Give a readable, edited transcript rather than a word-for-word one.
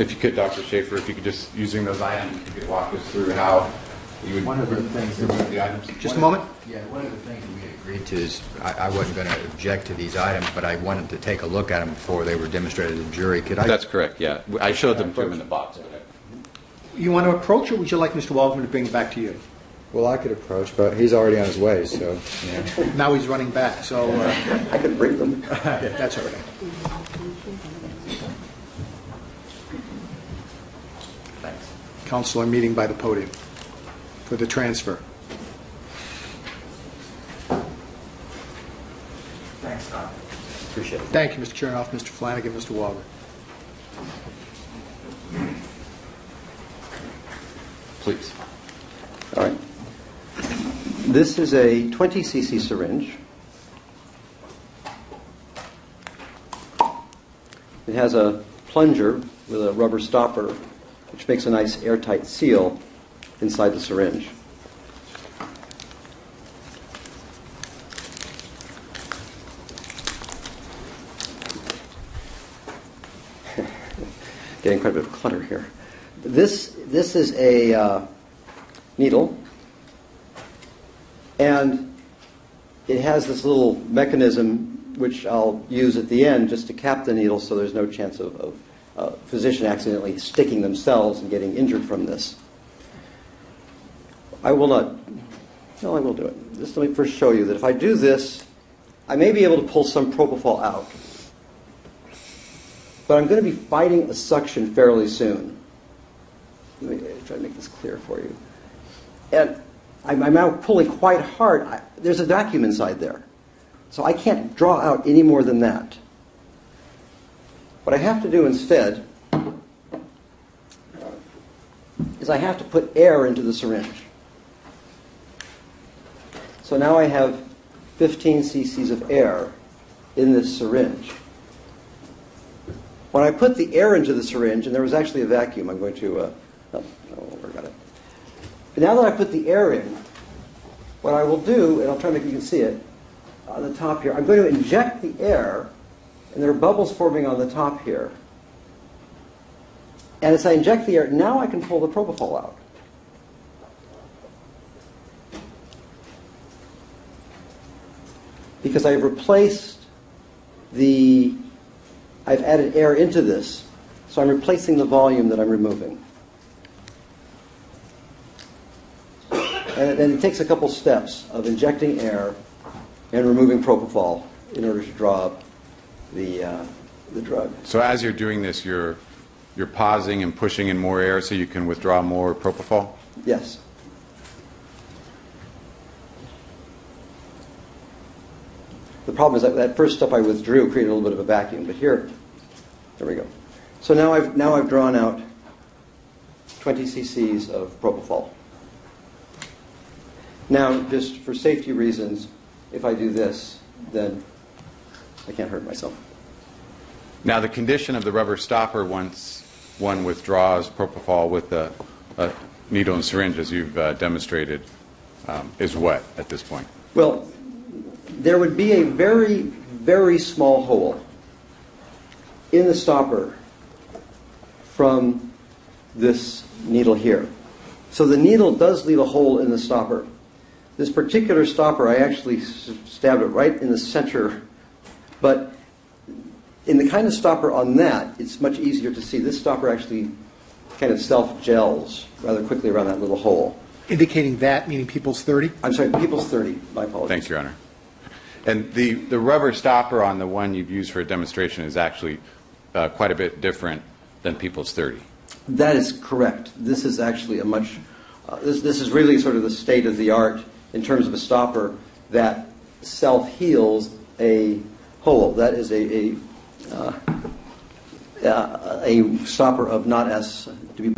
If you could, Dr. Shafer, if you could just, using those items, if you could walk us through how you would One of the things that remove the items. Just a moment. Yeah, one of the things we agreed to is I wasn't going to object to these items, but I wanted to take a look at them before they were demonstrated to the jury. Could I? That's correct, yeah. I showed them to him in the box. You want to approach, or would you like Mr. Waldman to bring it back to you? Well, I could approach, but he's already on his way, so. Yeah. Now he's running back, so I could bring them. that's all right. Thanks. Counselor meeting by the podium for the transfer. Thanks, Tom. Appreciate it. Thank you, Mr. Chernoff, Mr. Flanagan, Mr. Waldman. Please. All right. This is a 20 cc syringe. It has a plunger with a rubber stopper, which makes a nice airtight seal inside the syringe. Getting quite a bit of clutter here. This is a needle, and it has this little mechanism which I'll use at the end just to cap the needle so there's no chance of a physician accidentally sticking themselves and getting injured from this. I will not, no, I will do it. Just let me first show you that if I do this, I may be able to pull some propofol out. But I'm going to be fighting a suction fairly soon. Let me try to make this clear for you. And I'm now pulling quite hard. There's a vacuum inside there. So I can't draw out any more than that. What I have to do instead is I have to put air into the syringe. So now I have 15 cc's of air in this syringe. When I put the air into the syringe, and there was actually a vacuum, I'm going to, forgot it. But now that I put the air in, what I will do, and I'll try to make you can see it on the top here, I'm going to inject the air, and there are bubbles forming on the top here. And as I inject the air, now I can pull the propofol out. Because I've replaced I've added air into this, so I'm replacing the volume that I'm removing. And then it takes a couple steps of injecting air and removing propofol in order to draw up the drug. So as you're doing this, you're pausing and pushing in more air so you can withdraw more propofol? Yes. The problem is that first step I withdrew created a little bit of a vacuum, but here we go. So now I've drawn out 20 cc's of propofol. Now, just for safety reasons, if I do this, then I can't hurt myself. Now, the condition of the rubber stopper once one withdraws propofol with a needle and syringe, as you've demonstrated, is what at this point? Well, there would be a very, very small hole in the stopper from this needle here. So the needle does leave a hole in the stopper. This particular stopper, I actually stabbed it right in the center, but in the kind of stopper on that, it's much easier to see. This stopper actually kind of self-gels rather quickly around that little hole. Indicating that, meaning People's 30? I'm sorry, People's 30. My apologies. Thanks, Your Honor. And the rubber stopper on the one you've used for a demonstration is actually quite a bit different than People's 30. That is correct. This is actually a much, this is really sort of the state of the art in terms of a stopper that self-heals a hole. That is a stopper of not as, to be